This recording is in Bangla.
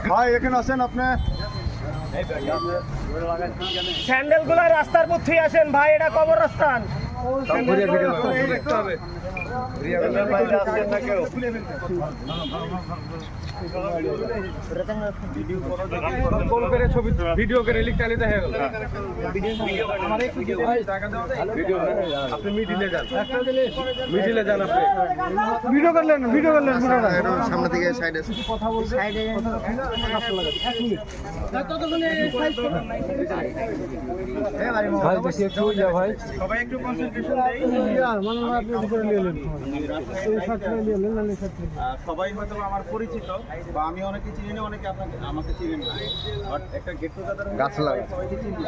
ভাই এখানে আছেন আপনি? স্যান্ডেল গুলা রাস্তার মধ্যে আসেন ভাই, এটা কবরস্থান। ভিডিও করে লিখতে নিতে হয়ে গেল। আপনি মিডিলে যান, মিডিলে যান। আপনি ভিডিও করলেন সামনে থেকে সাইডে সবাই একটু কনসেন্ট্রেশন দেই। সবাই হয়তো আমার পরিচিত বা আমি অনেকে চিনি না, অনেকে আপনাকে আমাকে চিনেন না, বাট একটা গেট টুগেদার গাছ লাগা। সবাইকে চিনি।